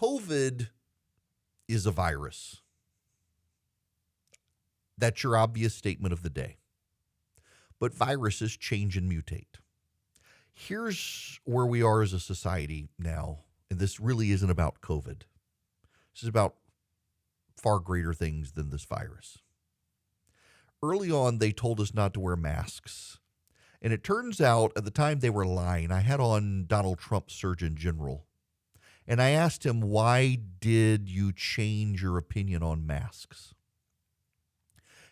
COVID is a virus. That's your obvious statement of the day. But viruses change and mutate. Here's where we are as a society now, and this really isn't about COVID. This is about far greater things than this virus. Early on, they told us not to wear masks. And it turns out at the time they were lying. I had on Donald Trump's Surgeon General. And I asked him, why did you change your opinion on masks?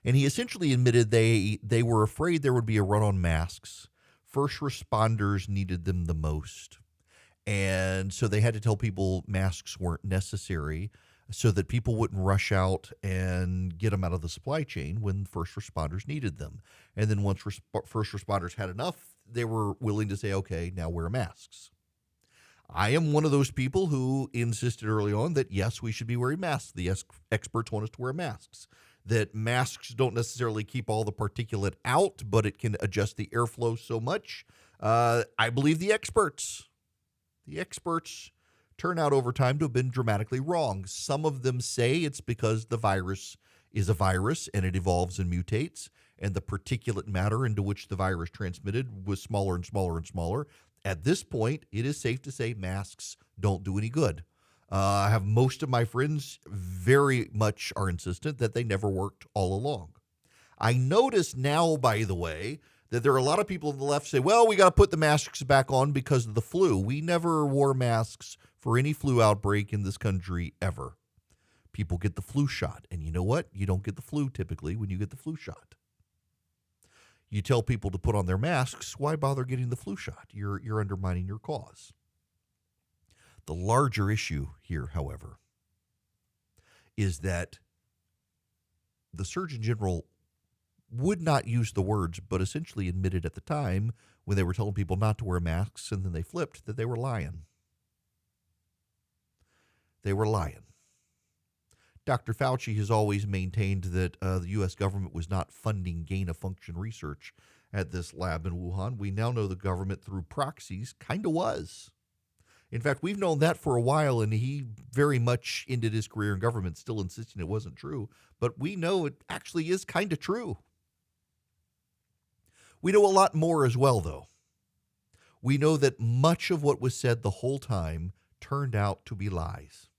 And he essentially admitted they were afraid there would be a run on masks. First responders needed them the most. And so they had to tell people masks weren't necessary so that people wouldn't rush out and get them out of the supply chain when first responders needed them. And then once first responders had enough, they were willing to say, okay, now wear masks. I am one of those people who insisted early on that, yes, we should be wearing masks. The experts want us to wear masks. That masks don't necessarily keep all the particulate out, but it can adjust the airflow so much. I believe the experts. The experts turn out over time to have been dramatically wrong. Some of them say it's because the virus is a virus and it evolves and mutates, and the particulate matter into which the virus transmitted was smaller and smaller and smaller. At this point, it is safe to say masks don't do any good. I have most of my friends very much are insistent that they never worked all along. I notice now, by the way, that there are a lot of people on the left say, well, we got to put the masks back on because of the flu. We never wore masks for any flu outbreak in this country ever. People get the flu shot. And you know what? You don't get the flu typically when you get the flu shot. You tell people to put on their masks, why bother getting the flu shot? You're undermining your cause. The larger issue here, however, is that the Surgeon General would not use the words, but essentially admitted at the time when they were telling people not to wear masks, and then they flipped, that they were lying. They were lying. Dr. Fauci has always maintained that the U.S. government was not funding gain-of-function research at this lab in Wuhan. We now know the government, through proxies, kind of was. In fact, we've known that for a while, and he very much ended his career in government still insisting it wasn't true. But we know it actually is kind of true. We know a lot more as well, though. We know that much of what was said the whole time turned out to be lies.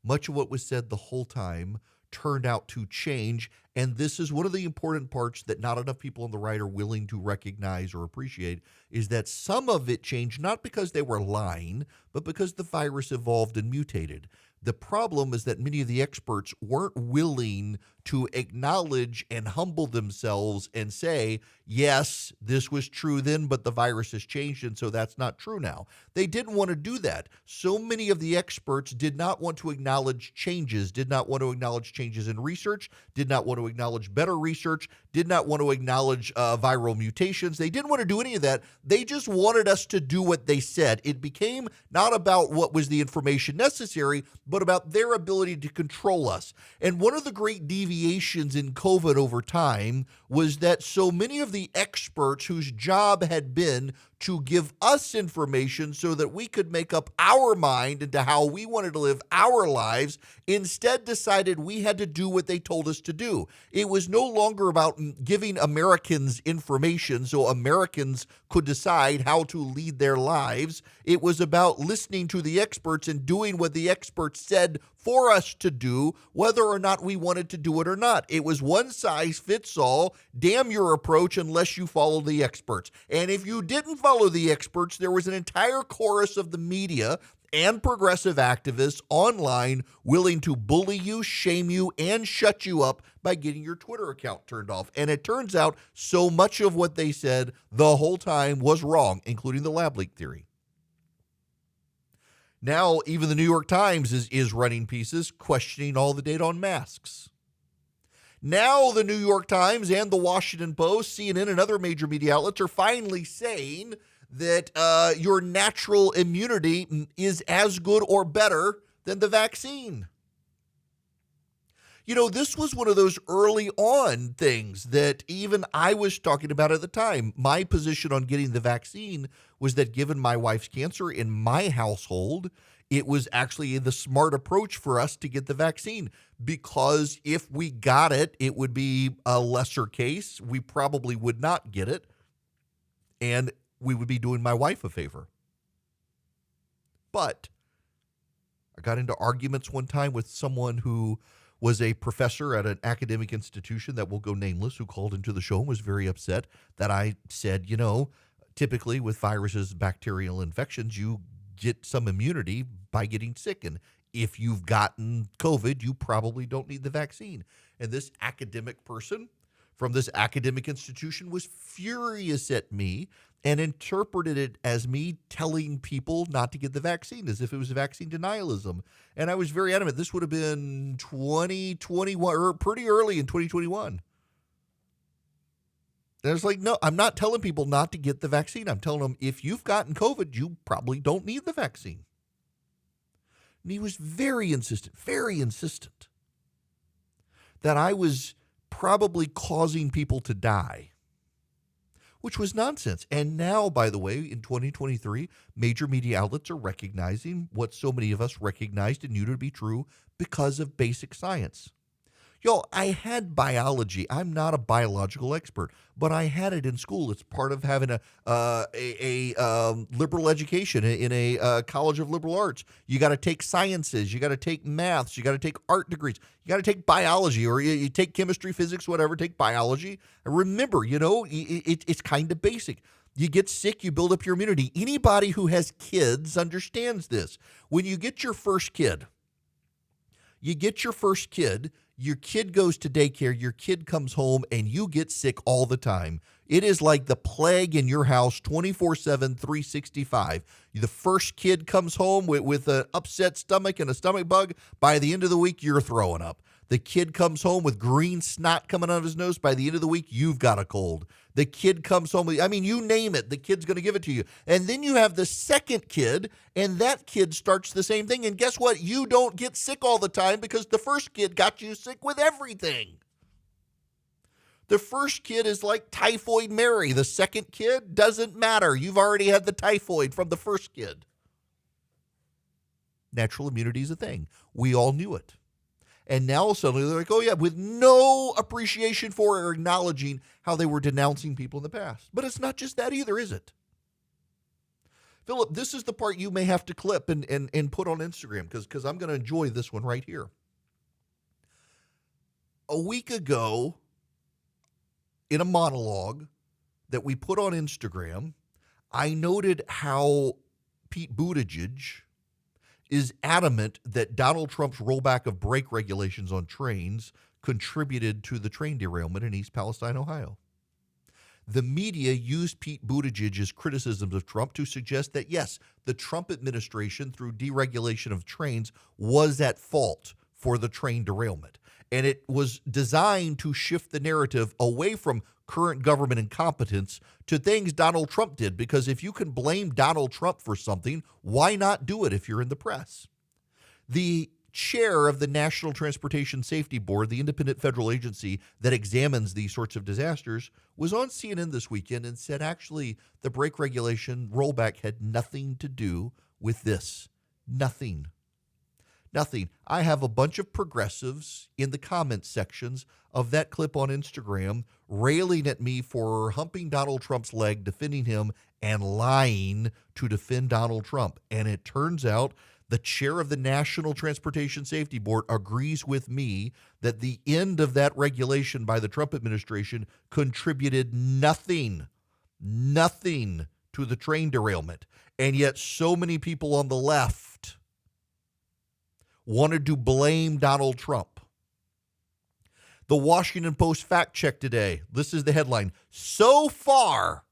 Much of what was said the whole time turned out to change, and this is one of the important parts that not enough people on the right are willing to recognize or appreciate, is that some of it changed not because they were lying, but because the virus evolved and mutated. The problem is that many of the experts weren't willing to acknowledge and humble themselves and say, yes, this was true then, but the virus has changed, and so that's not true now. They didn't want to do that. So many of the experts did not want to acknowledge changes, did not want to acknowledge changes in research, did not want to acknowledge better research, did not want to acknowledge viral mutations. They didn't want to do any of that. They just wanted us to do what they said. It became not about what was the information necessary, but about their ability to control us. And one of the great deviations in COVID over time was that so many of the experts whose job had been to give us information so that we could make up our mind into how we wanted to live our lives, instead decided we had to do what they told us to do. It was no longer about giving Americans information so Americans could decide how to lead their lives. It was about listening to the experts and doing what the experts said for us to do, whether or not we wanted to do it or not. It was one size fits all, damn your approach unless you follow the experts. And if you didn't follow the experts, there was an entire chorus of the media and progressive activists online willing to bully you, shame you, and shut you up by getting your Twitter account turned off. And it turns out so much of what they said the whole time was wrong, including the lab leak theory. Now, even the New York Times is running pieces questioning all the data on masks. Now, the New York Times and the Washington Post, CNN, and other major media outlets are finally saying that your natural immunity is as good or better than the vaccine. You know, this was one of those early on things that even I was talking about at the time. My position on getting the vaccine was that given my wife's cancer in my household, it was actually the smart approach for us to get the vaccine, because if we got it, it would be a lesser case. We probably would not get it, and we would be doing my wife a favor. But I got into arguments one time with someone who was a professor at an academic institution that will go nameless, who called into the show and was very upset that I said, typically with viruses, bacterial infections, you get some immunity by getting sick. And if you've gotten COVID, you probably don't need the vaccine. And this academic person from this academic institution was furious at me and interpreted it as me telling people not to get the vaccine, as if it was vaccine denialism. And I was very adamant. This would have been 2021, or pretty early in 2021. And I was like, no, I'm not telling people not to get the vaccine. I'm telling them, if you've gotten COVID, you probably don't need the vaccine. And he was very insistent that I was probably causing people to die, which was nonsense. And now, by the way, in 2023, major media outlets are recognizing what so many of us recognized and knew to be true because of basic science. Y'all, I had biology. I'm not a biological expert, but I had it in school. It's part of having a liberal education in a college of liberal arts. You got to take sciences. You got to take maths. You got to take art degrees. You got to take biology, or you take chemistry, physics, whatever. Take biology. And remember, it's kind of basic. You get sick, you build up your immunity. Anybody who has kids understands this. When you get your first kid, your kid goes to daycare, your kid comes home, and you get sick all the time. It is like the plague in your house 24/7, 365. The first kid comes home with an upset stomach and a stomach bug. By the end of the week, you're throwing up. The kid comes home with green snot coming out of his nose. By the end of the week, you've got a cold. The kid comes home with, you name it, the kid's going to give it to you. And then you have the second kid, and that kid starts the same thing. And guess what? You don't get sick all the time because the first kid got you sick with everything. The first kid is like Typhoid Mary. The second kid doesn't matter. You've already had the typhoid from the first kid. Natural immunity is a thing. We all knew it. And now suddenly they're like, oh, yeah, with no appreciation for or acknowledging how they were denouncing people in the past. But it's not just that either, is it? Philip, this is the part you may have to clip and put on Instagram, because I'm going to enjoy this one right here. A week ago, in a monologue that we put on Instagram, I noted how Pete Buttigieg is adamant that Donald Trump's rollback of brake regulations on trains contributed to the train derailment in East Palestine, Ohio. The media used Pete Buttigieg's criticisms of Trump to suggest that, yes, the Trump administration, through deregulation of trains, was at fault for the train derailment. And it was designed to shift the narrative away from current government incompetence to things Donald Trump did. Because if you can blame Donald Trump for something, why not do it if you're in the press? The chair of the National Transportation Safety Board, the independent federal agency that examines these sorts of disasters, was on CNN this weekend and said, actually, the brake regulation rollback had nothing to do with this. Nothing. I have a bunch of progressives in the comment sections of that clip on Instagram railing at me for humping Donald Trump's leg, defending him, and lying to defend Donald Trump. And it turns out the chair of the National Transportation Safety Board agrees with me that the end of that regulation by the Trump administration contributed nothing to the train derailment. And yet so many people on the left wanted to blame Donald Trump. The Washington Post fact check today. This is the headline. So far,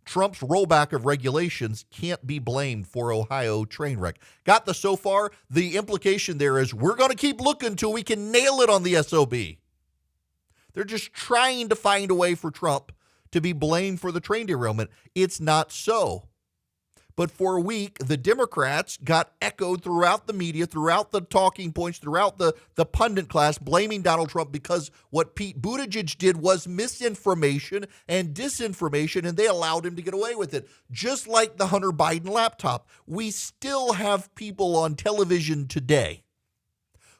Trump's rollback of regulations can't be blamed for Ohio train wreck. Got the so far? The implication there is we're going to keep looking till we can nail it on the SOB. They're just trying to find a way for Trump to be blamed for the train derailment. It's not so. But for a week, the Democrats got echoed throughout the media, throughout the talking points, throughout the pundit class, blaming Donald Trump because what Pete Buttigieg did was misinformation and disinformation, and they allowed him to get away with it. Just like the Hunter Biden laptop. We still have people on television today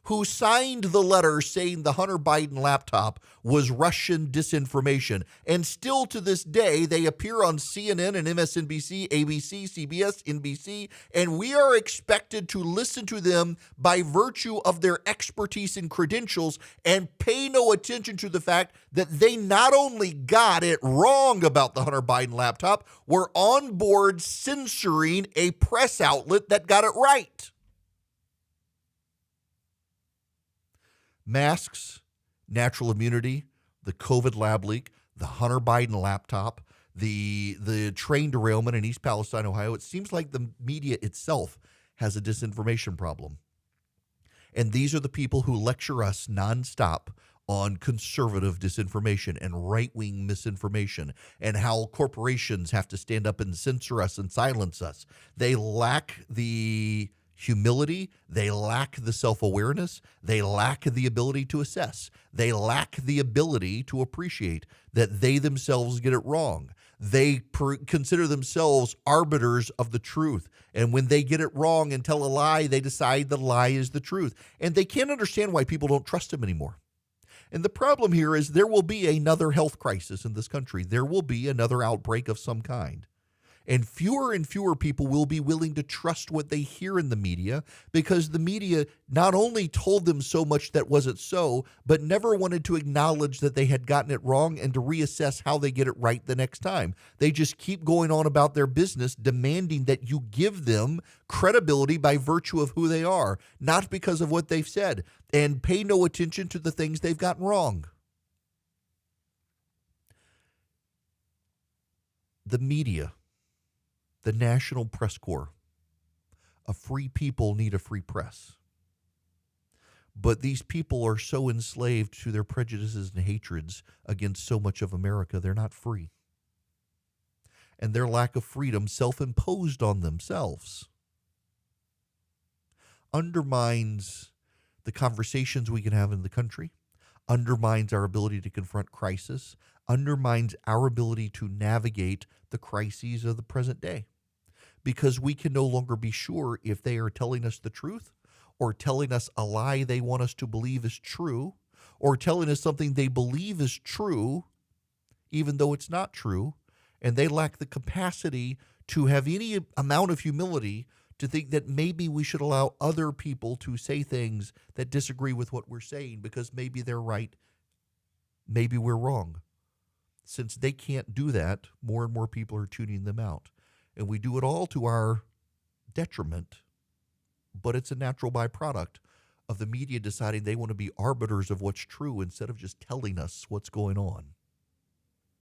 who signed the letter saying the Hunter Biden laptop was Russian disinformation. And still to this day, they appear on CNN and MSNBC, ABC, CBS, NBC, and we are expected to listen to them by virtue of their expertise and credentials and pay no attention to the fact that they not only got it wrong about the Hunter Biden laptop, were on board censoring a press outlet that got it right. Masks, natural immunity, the COVID lab leak, the Hunter Biden laptop, the train derailment in East Palestine, Ohio. It seems like the media itself has a disinformation problem. And these are the people who lecture us nonstop on conservative disinformation and right-wing misinformation and how corporations have to stand up and censor us and silence us. They lack the humility, they lack the self-awareness, they lack the ability to assess, they lack the ability to appreciate that they themselves get it wrong. They consider themselves arbiters of the truth, and when they get it wrong and tell a lie, they decide the lie is the truth, and they can't understand why people don't trust them anymore. And the problem here is there will be another health crisis in this country. There will be another outbreak of some kind. And fewer people will be willing to trust what they hear in the media because the media not only told them so much that wasn't so, but never wanted to acknowledge that they had gotten it wrong and to reassess how they get it right the next time. They just keep going on about their business, demanding that you give them credibility by virtue of who they are, not because of what they've said, and pay no attention to the things they've gotten wrong. The media, the National Press Corps. A free people need a free press. But these people are so enslaved to their prejudices and hatreds against so much of America, they're not free. And their lack of freedom, self-imposed on themselves, undermines the conversations we can have in the country, undermines our ability to confront crisis, undermines our ability to navigate the crises of the present day. Because we can no longer be sure if they are telling us the truth or telling us a lie they want us to believe is true or telling us something they believe is true even though it's not true, and they lack the capacity to have any amount of humility to think that maybe we should allow other people to say things that disagree with what we're saying because maybe they're right, maybe we're wrong. Since they can't do that, more and more people are tuning them out. And we do it all to our detriment, but it's a natural byproduct of the media deciding they want to be arbiters of what's true instead of just telling us what's going on.